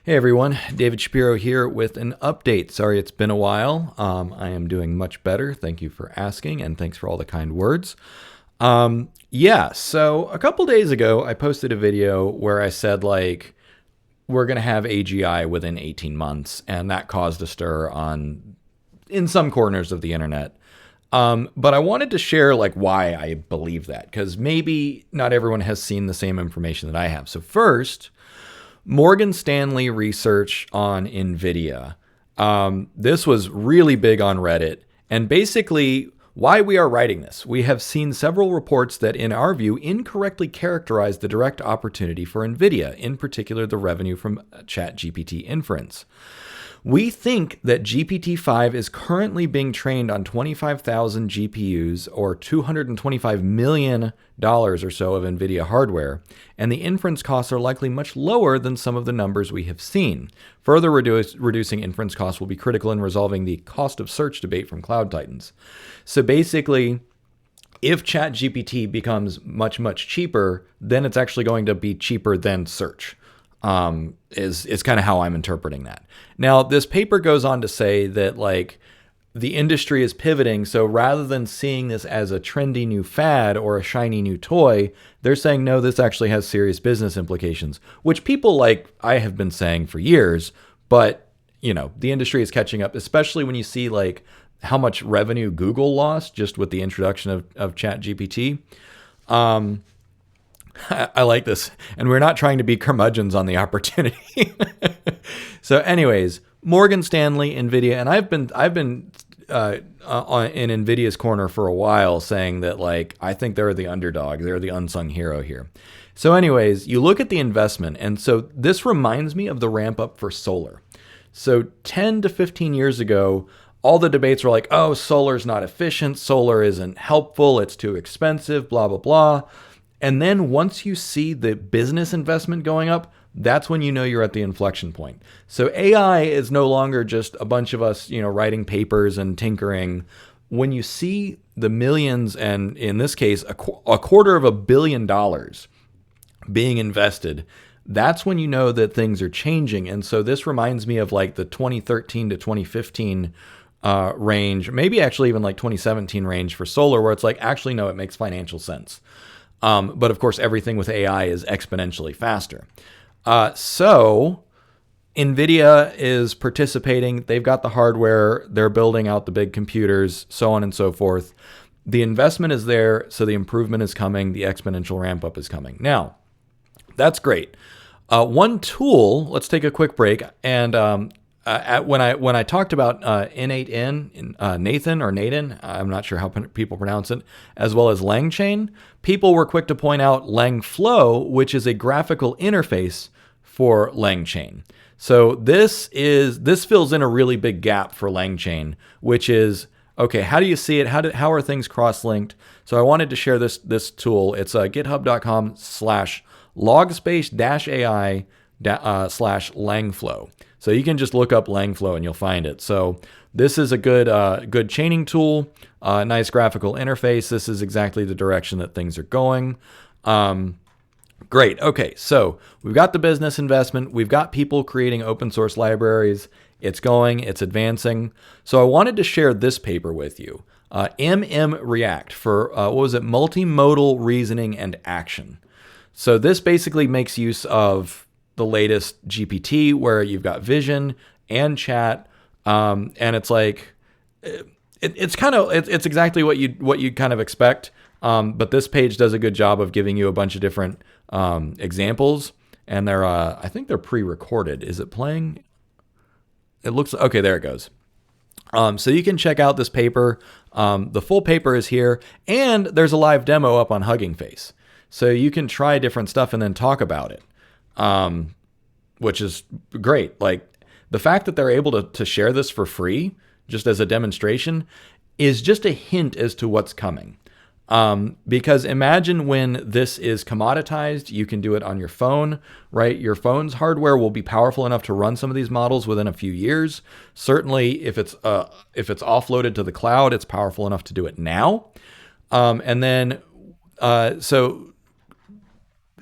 Hey everyone, David Shapiro here with an update. Sorry it's been a while. I am doing much better. Thank you for asking, and thanks for all the kind words. So a couple days ago, I posted a video where I said, we're going to have AGI within 18 months, and that caused a stir in some corners of the internet. But I wanted to share why I believe that, because maybe not everyone has seen the same information that I have. So first, Morgan Stanley research on NVIDIA. This was really big on Reddit. And basically, why we are writing this. We have seen several reports that, in our view, incorrectly characterize the direct opportunity for NVIDIA, in particular the revenue from ChatGPT inference. We think that GPT-5 is currently being trained on 25,000 GPUs or $225 million or so of NVIDIA hardware, and the inference costs are likely much lower than some of the numbers we have seen. Further reducing inference costs will be critical in resolving the cost of search debate from cloud titans. So basically, if ChatGPT becomes much, much cheaper, then it's actually going to be cheaper than search. Is kind of how I'm interpreting that. Now, this paper goes on to say that the industry is pivoting. So rather than seeing this as a trendy new fad or a shiny new toy, they're saying, no, this actually has serious business implications, which people I have been saying for years. But, the industry is catching up, especially when you see how much revenue Google lost just with the introduction of ChatGPT. I like this. And we're not trying to be curmudgeons on the opportunity. So anyways, Morgan Stanley, NVIDIA, and I've been in NVIDIA's corner for a while saying that I think they're the underdog. They're the unsung hero here. So anyways, you look at the investment. And so this reminds me of the ramp up for solar. So 10 to 15 years ago, all the debates were oh, solar's not efficient. Solar isn't helpful. It's too expensive, blah, blah, blah. And then once you see the business investment going up, that's when you know you're at the inflection point. So AI is no longer just a bunch of us, writing papers and tinkering. When you see the millions, and in this case, $250 million being invested, that's when you know that things are changing. And so this reminds me of the 2013 to 2015 range, maybe actually even 2017 range for solar, where it's actually, no, it makes financial sense. But of course, everything with AI is exponentially faster. So NVIDIA is participating. They've got the hardware. They're building out the big computers, so on and so forth. The investment is there, so the improvement is coming. The exponential ramp up is coming. Now, that's great. One tool, let's take a quick break. And when I talked about N8N, Nathan, I'm not sure how people pronounce it, as well as LangChain, people were quick to point out Langflow, which is a graphical interface for LangChain. So this fills in a really big gap for LangChain, which is, okay, how do you see it? How are things cross-linked? So I wanted to share this tool. It's github.com/logspace-ai/Langflow. So you can just look up Langflow and you'll find it. So this is a good chaining tool, nice graphical interface. This is exactly the direction that things are going. Great. Okay, so we've got the business investment. We've got people creating open source libraries. It's going, it's advancing. So I wanted to share this paper with you. MMReact for, multimodal reasoning and action. So this basically makes use of the latest GPT, where you've got vision and chat, and it's it's exactly what you kind of expect. But this page does a good job of giving you a bunch of different examples, and they're I think they're pre-recorded. Is it playing? It looks okay. There it goes. So you can check out this paper. The full paper is here, and there's a live demo up on Hugging Face, so you can try different stuff and then talk about it. Which is great. The fact that they're able to share this for free, just as a demonstration, is just a hint as to what's coming. Because imagine when this is commoditized, you can do it on your phone, right? Your phone's hardware will be powerful enough to run some of these models within a few years. Certainly, if it's offloaded to the cloud, it's powerful enough to do it now. So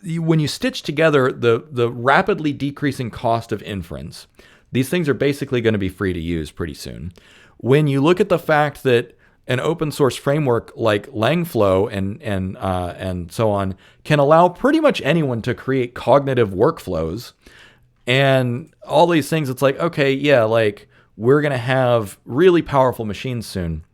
when you stitch together the rapidly decreasing cost of inference, these things are basically going to be free to use pretty soon. When you look at the fact that an open source framework like Langflow and so on can allow pretty much anyone to create cognitive workflows and all these things, it's like, okay, yeah, like we're going to have really powerful machines soon.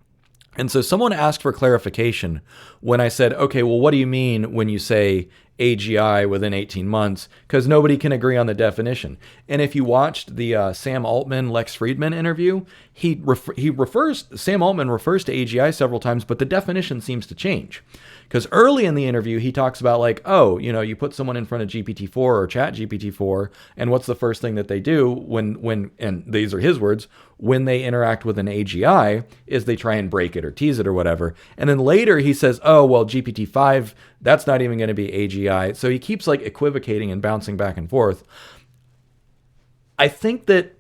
And so someone asked for clarification when I said, okay, well, what do you mean when you say AGI within 18 months? Because nobody can agree on the definition. And if you watched the Sam Altman, Lex Friedman interview, Sam Altman refers to AGI several times, but the definition seems to change. Because early in the interview, he talks about like, oh, you put someone in front of GPT-4 or Chat GPT-4, and what's the first thing that they do when, and these are his words, when they interact with an AGI, is they try and break it or tease it or whatever. And then later he says, oh, well, GPT-5, that's not even going to be AGI. So he keeps like equivocating and bouncing back and forth. I think that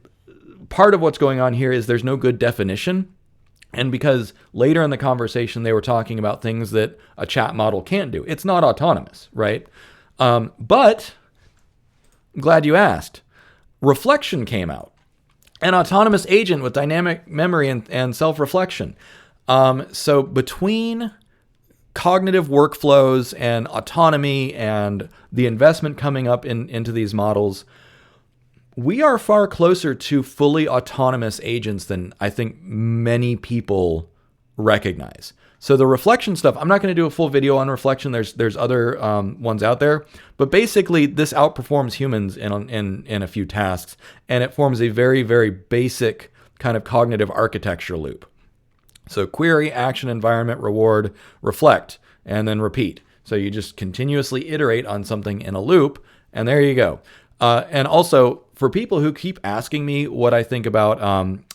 part of what's going on here is there's no good definition. And because later in the conversation, they were talking about things that a chat model can't do. It's not autonomous, right? But I'm glad you asked. Reflection came out. An autonomous agent with dynamic memory and self-reflection. So between cognitive workflows and autonomy and the investment coming up into these models, we are far closer to fully autonomous agents than I think many people recognize. So the reflection stuff, I'm not going to do a full video on reflection. There's other ones out there, but basically this outperforms humans in a few tasks, and it forms a very, very basic kind of cognitive architecture loop. So query, action, environment, reward, reflect, and then repeat. So you just continuously iterate on something in a loop, and there you go. And also, for people who keep asking me what I think about,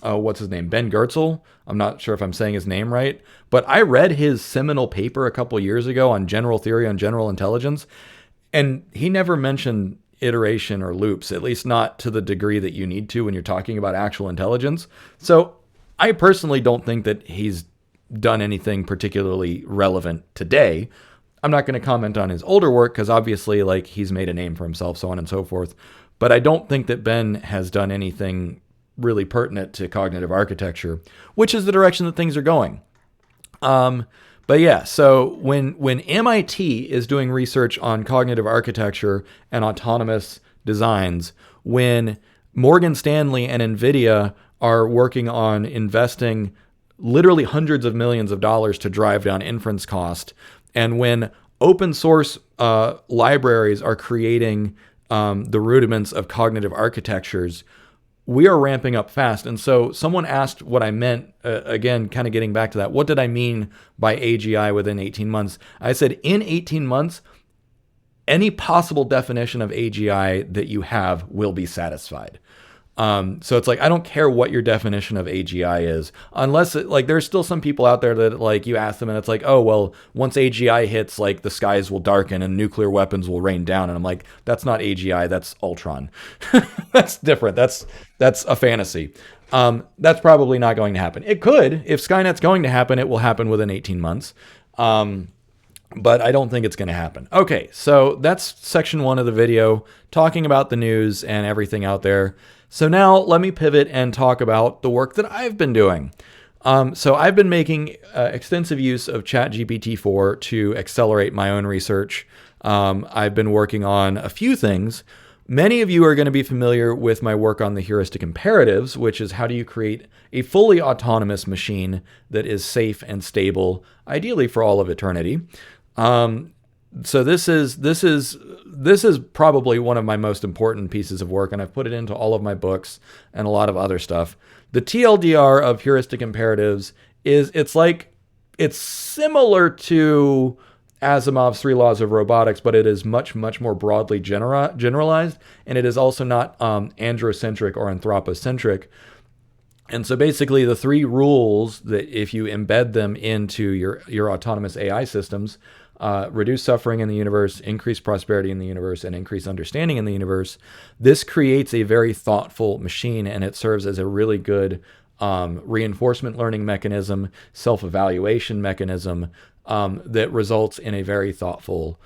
what's his name, Ben Goertzel, I'm not sure if I'm saying his name right, but I read his seminal paper a couple years ago on general theory on general intelligence, and he never mentioned iteration or loops, at least not to the degree that you need to when you're talking about actual intelligence. So I personally don't think that he's done anything particularly relevant today. I'm not going to comment on his older work because obviously like he's made a name for himself, so on and so forth. But I don't think that Ben has done anything really pertinent to cognitive architecture, which is the direction that things are going. But yeah, so when MIT is doing research on cognitive architecture and autonomous designs, when Morgan Stanley and NVIDIA are working on investing literally hundreds of millions of dollars to drive down inference cost, and when open source libraries are creating the rudiments of cognitive architectures, we are ramping up fast. And so someone asked what I meant, again, kind of getting back to that. What did I mean by AGI within 18 months? I said in 18 months, any possible definition of AGI that you have will be satisfied. So it's like, I don't care what your definition of AGI is, unless there's still some people out there that like you ask them and it's like, oh, well, once AGI hits, like the skies will darken and nuclear weapons will rain down. And I'm like, that's not AGI, that's Ultron. That's different. That's a fantasy. That's probably not going to happen. It could. If Skynet's going to happen, it will happen within 18 months. But I don't think it's going to happen. Okay, so that's section 1 of the video, talking about the news and everything out there. So now let me pivot and talk about the work that I've been doing. So I've been making extensive use of ChatGPT-4 to accelerate my own research. I've been working on a few things. Many of you are going to be familiar with my work on the heuristic imperatives, which is how do you create a fully autonomous machine that is safe and stable, ideally for all of eternity. So this is probably one of my most important pieces of work, and I've put it into all of my books and a lot of other stuff. The TLDR of heuristic imperatives is it's similar to Asimov's 3 laws of robotics, but it is much, much more broadly generalized, and it is also not androcentric or anthropocentric. And so basically the 3 rules that if you embed them into your autonomous AI systems, reduce suffering in the universe, increase prosperity in the universe, and increase understanding in the universe, this creates a very thoughtful machine, and it serves as a really good reinforcement learning mechanism, self-evaluation mechanism, that results in a very thoughtful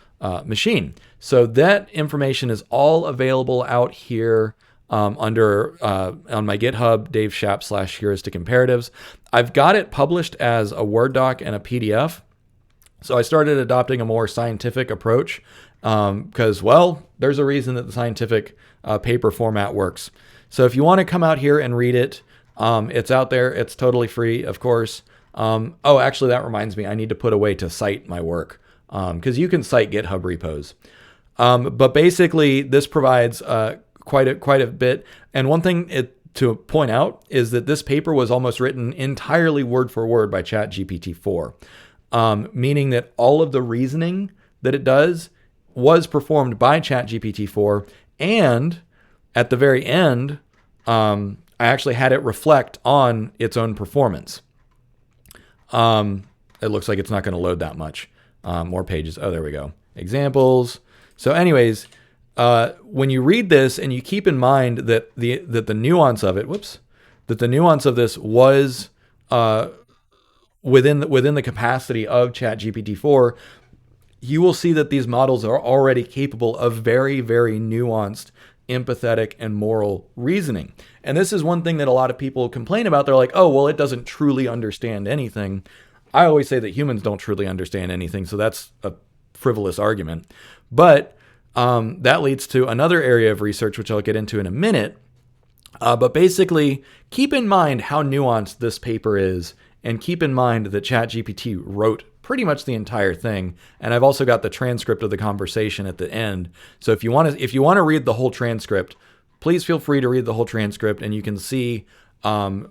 machine. So that information is all available out here under on my GitHub, Dave Schaap /heuristic imperatives. I've got it published as a Word doc and a PDF. So I started adopting a more scientific approach because, well, there's a reason that the scientific paper format works. So if you want to come out here and read it, it's out there. It's totally free, of course. Oh, actually, that reminds me. I need to put a way to cite my work because you can cite GitHub repos. But basically, this provides quite a bit. And one thing to point out is that this paper was almost written entirely word for word by ChatGPT-4. Meaning that all of the reasoning that it does was performed by ChatGPT-4. And at the very end, I actually had it reflect on its own performance. It looks like it's not going to load that much. More pages. Oh, there we go. Examples. So anyways, when you read this and you keep in mind that the nuance of it, that the nuance of this was within the capacity of ChatGPT-4, you will see that these models are already capable of very, very nuanced, empathetic, and moral reasoning. And this is one thing that a lot of people complain about. They're like, oh, well, it doesn't truly understand anything. I always say that humans don't truly understand anything, so that's a frivolous argument. But that leads to another area of research, which I'll get into in a minute. But basically, keep in mind how nuanced this paper is, and keep in mind that ChatGPT wrote pretty much the entire thing. And I've also got the transcript of the conversation at the end. So if you want to read the whole transcript, please feel free to read the whole transcript, and you can see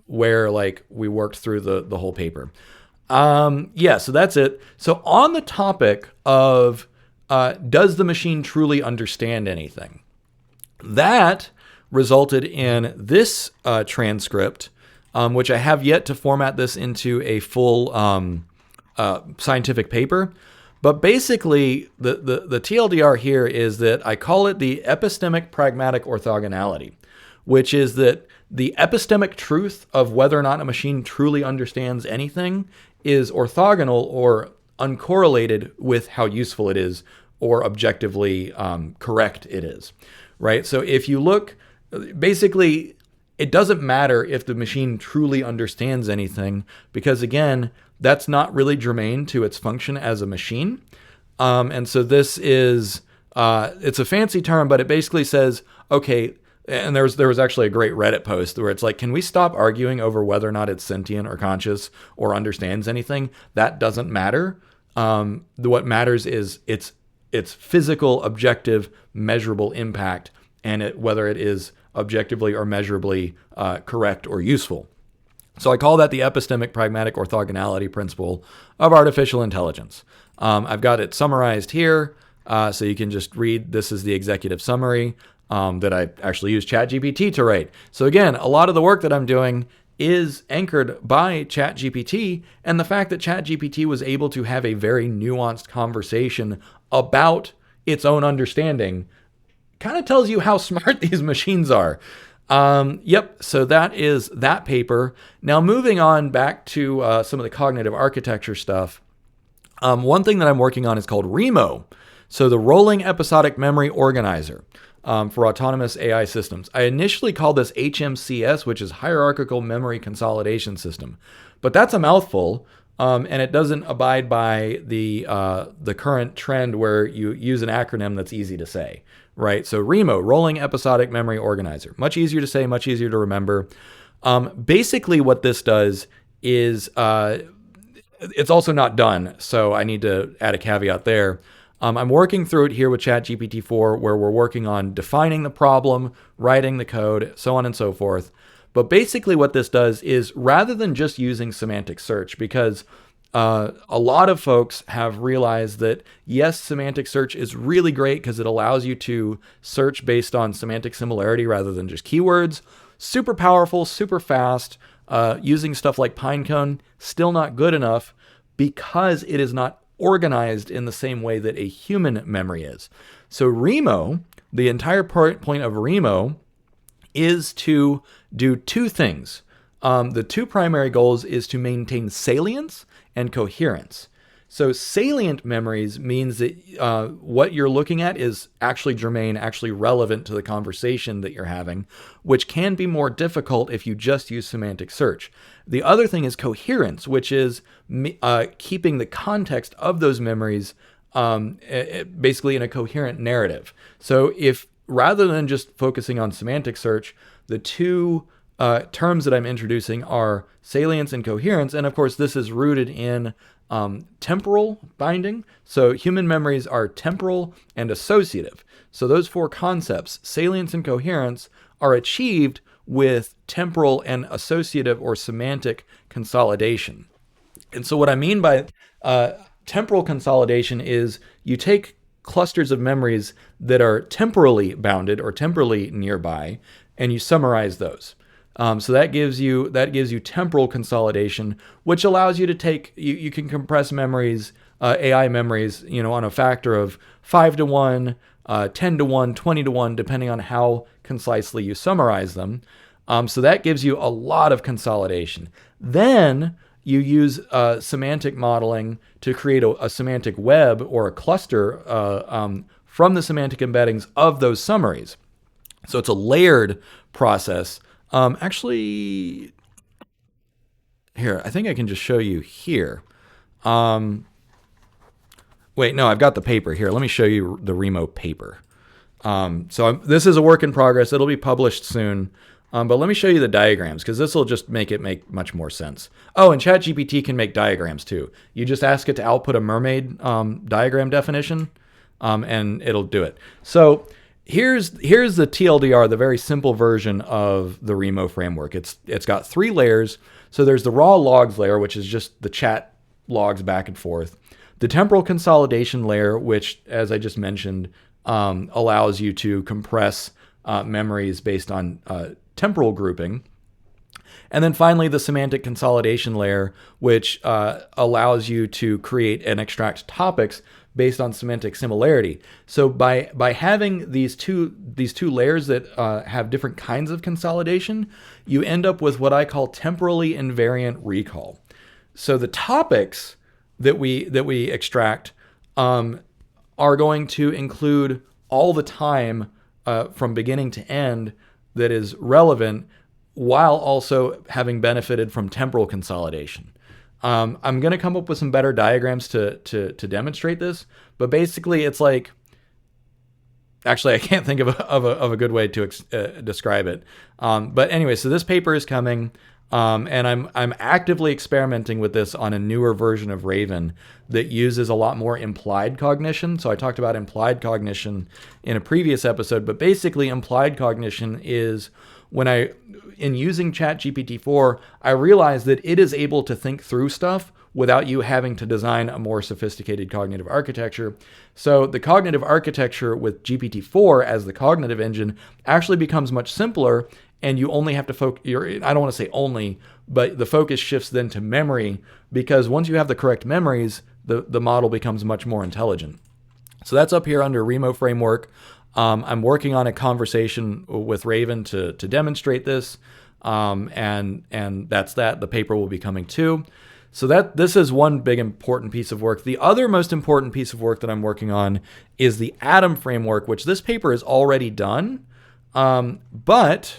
where we worked through the whole paper. So that's it. So on the topic of does the machine truly understand anything? That resulted in this transcript, which I have yet to format this into a full scientific paper. But basically, the TLDR here is that I call it the epistemic pragmatic orthogonality, which is that the epistemic truth of whether or not a machine truly understands anything is orthogonal or uncorrelated with how useful it is or objectively correct it is, right? So if you look, basically, it doesn't matter if the machine truly understands anything because, again, that's not really germane to its function as a machine. And so this is, it's a fancy term, but it basically says, okay, and there was actually a great Reddit post where it's like, can we stop arguing over whether or not it's sentient or conscious or understands anything? That doesn't matter. What matters is its physical, objective, measurable impact and whether it is objectively or measurably correct or useful. So I call that the epistemic pragmatic orthogonality principle of artificial intelligence. I've got it summarized here, so you can just read. This is the executive summary that I actually use ChatGPT to write. So again, a lot of the work that I'm doing is anchored by ChatGPT, and the fact that ChatGPT was able to have a very nuanced conversation about its own understanding kind of tells you how smart these machines are. So that is that paper. Now moving on back to some of the cognitive architecture stuff. One thing that I'm working on is called Remo. So the Rolling Episodic Memory Organizer for autonomous AI systems. I initially called this HMCS, which is Hierarchical Memory Consolidation System, but that's a mouthful. And it doesn't abide by the current trend where you use an acronym that's easy to say, right? So Remo, Rolling Episodic Memory Organizer. Much easier to say, much easier to remember. Basically what this does is, it's also not done, so I need to add a caveat there. I'm working through it here with ChatGPT-4, where we're working on defining the problem, writing the code, so on and so forth. But basically what this does is, rather than just using semantic search, because a lot of folks have realized that, yes, semantic search is really great because it allows you to search based on semantic similarity rather than just keywords. Super powerful, super fast. Using stuff like Pinecone, still not good enough because it is not organized in the same way that a human memory is. So Remo, the entire point of Remo is to do two things. The two primary goals is to maintain salience and coherence. So salient memories means that what you're looking at is actually germane, actually relevant to the conversation that you're having, which can be more difficult if you just use semantic search. The other thing is coherence, which is keeping the context of those memories basically in a coherent narrative. So if rather than just focusing on semantic search, the two terms that I'm introducing are salience and coherence. And of course, this is rooted in temporal binding. So human memories are temporal and associative. So those four concepts, salience and coherence, are achieved with temporal and associative or semantic consolidation. And so what I mean by temporal consolidation is you take clusters of memories that are temporally bounded or temporally nearby, and you summarize those. So that gives you temporal consolidation, which allows you to take you can compress memories, AI memories, on a factor of 5 to 1, 10 to 1, 20 to 1, depending on how concisely you summarize them. So that gives you a lot of consolidation. Then you use semantic modeling to create a semantic web or a cluster from the semantic embeddings of those summaries. So it's a layered process. Actually, here, I think I can just show you here. Wait, no, I've got the paper here. Let me show you the Remo paper. This is a work in progress. It'll be published soon. But let me show you the diagrams, because this will just make it make much more sense. Oh, and ChatGPT can make diagrams too. You just ask it to output a mermaid diagram definition, and it'll do it. So here's the TLDR, the very simple version of the Remo framework. It's got 3 layers. So there's the raw logs layer, which is just the chat logs back and forth. The temporal consolidation layer, which, as I just mentioned, allows you to compress memories based on temporal grouping. And then finally, the semantic consolidation layer, which allows you to create and extract topics based on semantic similarity. So by having these two layers that have different kinds of consolidation, you end up with what I call temporally invariant recall. So the topics that we extract are going to include all the time from beginning to end that is relevant, while also having benefited from temporal consolidation. I'm going to come up with some better diagrams to demonstrate this, but basically it's like, actually I can't think of a good way to describe it. But anyway, so this paper is coming, and I'm actively experimenting with this on a newer version of Raven that uses a lot more implied cognition. So I talked about implied cognition in a previous episode, but basically implied cognition is when in using ChatGPT-4, I realized that it is able to think through stuff without you having to design a more sophisticated cognitive architecture. So the cognitive architecture with GPT-4 as the cognitive engine actually becomes much simpler, and you only have to focus, I don't want to say only, but the focus shifts then to memory, because once you have the correct memories, the model becomes much more intelligent. So that's up here under Remo framework. I'm working on a conversation with Raven to demonstrate this, and that's that. The paper will be coming too. So this is one big important piece of work. The other most important piece of work that I'm working on is the Atom framework, which this paper is already done, but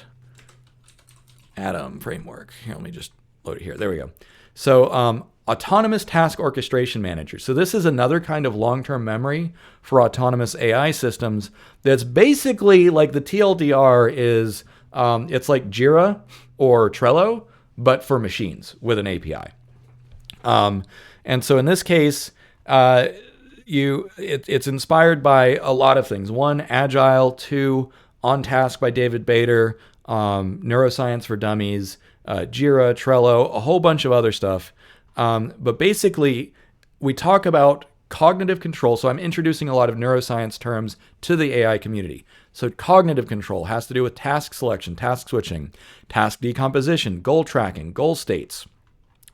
Atom framework. Here, let me just load it here. There we go. So autonomous task orchestration manager. So this is another kind of long-term memory for autonomous AI systems that's basically like the TLDR is, it's like Jira or Trello, but for machines with an API. And so in this case, it's inspired by a lot of things. 1, Agile. 2, On Task by David Bader, Neuroscience for Dummies, Jira, Trello, a whole bunch of other stuff. But basically, we talk about cognitive control. So I'm introducing a lot of neuroscience terms to the AI community. So cognitive control has to do with task selection, task switching, task decomposition, goal tracking, goal states,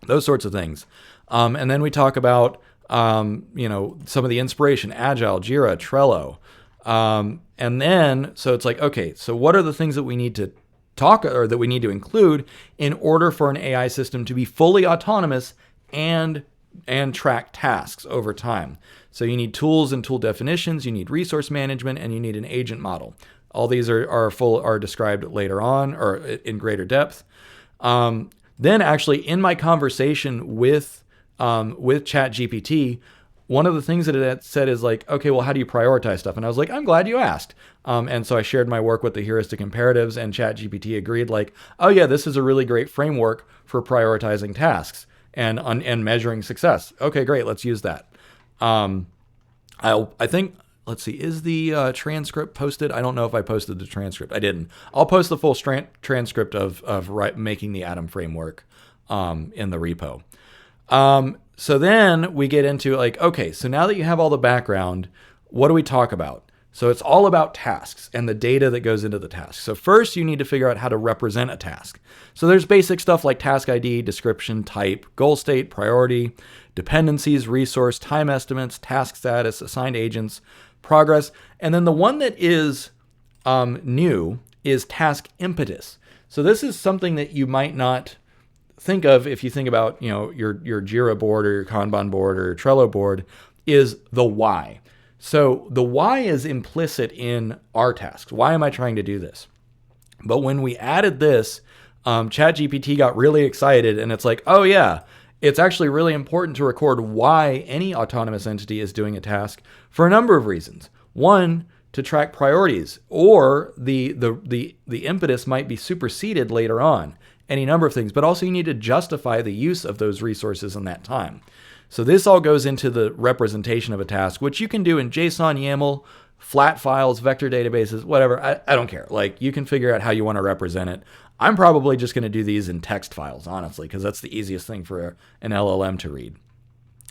those sorts of things. And then we talk about, some of the inspiration, Agile, Jira, Trello. And then, so it's like, okay, so what are the things that we need to that we need to include in order for an AI system to be fully autonomous and track tasks over time. So you need tools and tool definitions, you need resource management, and you need an agent model. All these are described later on or in greater depth. Then actually in my conversation with ChatGPT, one of the things that it said is like, okay, well, how do you prioritize stuff? And I was like, I'm glad you asked. And so I shared my work with the heuristic imperatives, and ChatGPT agreed like, oh yeah, this is a really great framework for prioritizing tasks and measuring success. Okay, great. Let's use that. I think, let's see, is the transcript posted? I don't know if I posted the transcript. I didn't. I'll post the full transcript of making the Atom framework in the repo. So then we get into like, okay, so now that you have all the background, what do we talk about? So it's all about tasks and the data that goes into the task. So first you need to figure out how to represent a task. So there's basic stuff like task ID, description, type, goal state, priority, dependencies, resource, time estimates, task status, assigned agents, progress. And then the one that is new is task impetus. So this is something that you might not think of if you think about, your Jira board or your Kanban board or your Trello board, is the why. So the why is implicit in our tasks. Why am I trying to do this? But when we added this, ChatGPT got really excited, and it's like, oh yeah, it's actually really important to record why any autonomous entity is doing a task for a number of reasons. One, to track priorities, or the impetus might be superseded later on. Any number of things, but also you need to justify the use of those resources in that time. So this all goes into the representation of a task, which you can do in JSON, YAML, flat files, vector databases, whatever. I don't care. Like, you can figure out how you want to represent it. I'm probably just going to do these in text files, honestly, because that's the easiest thing for an LLM to read.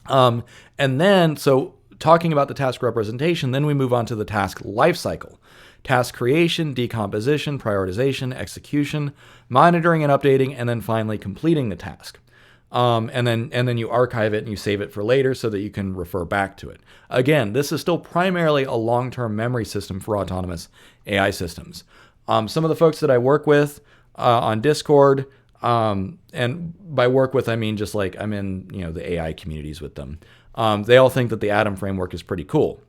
And then, so talking about the task representation, then we move on to the task lifecycle. Task creation, decomposition, prioritization, execution, monitoring and updating, and then finally completing the task. And then you archive it and you save it for later so that you can refer back to it. Again, this is still primarily a long-term memory system for autonomous AI systems. Some of the folks that I work with on Discord, and by work with, I mean just like I'm in the AI communities with them. They all think that the Atom framework is pretty cool.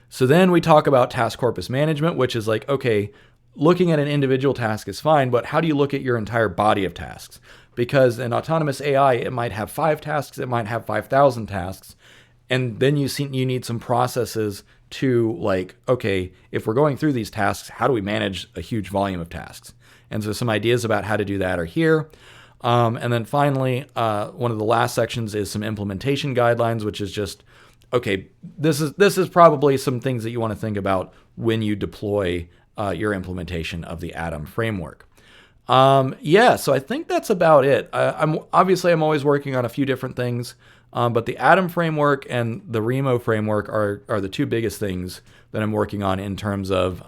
So then we talk about task corpus management, which is like, okay, looking at an individual task is fine, but how do you look at your entire body of tasks? Because in autonomous AI, it might have 5 tasks, it might have 5,000 tasks, and then you need some processes to like, okay, if we're going through these tasks, how do we manage a huge volume of tasks? And so some ideas about how to do that are here. And then finally, one of the last sections is some implementation guidelines, which is just, okay, this is probably some things that you want to think about when you deploy your implementation of the Atom framework. So I think that's about it. I'm always working on a few different things, but the Atom framework and the Remo framework are the two biggest things that I'm working on in terms of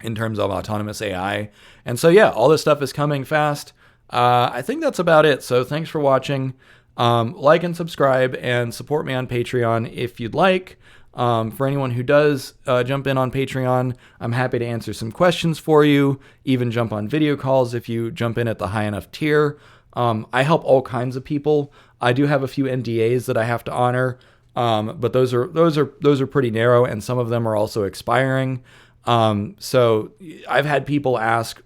autonomous AI. And so yeah, all this stuff is coming fast. I think that's about it. So thanks for watching. Like and subscribe and support me on Patreon if you'd like. For anyone who does jump in on Patreon, I'm happy to answer some questions for you, even jump on video calls if you jump in at the high enough tier. I help all kinds of people. I do have a few NDAs that I have to honor, but those are pretty narrow, and some of them are also expiring. So I've had people ask,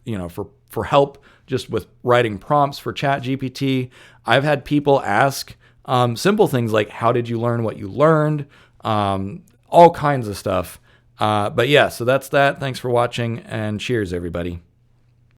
for help just with writing prompts for ChatGPT. I've had people ask simple things like, how did you learn what you learned? All kinds of stuff. But yeah, so that's that. Thanks for watching, and cheers, everybody.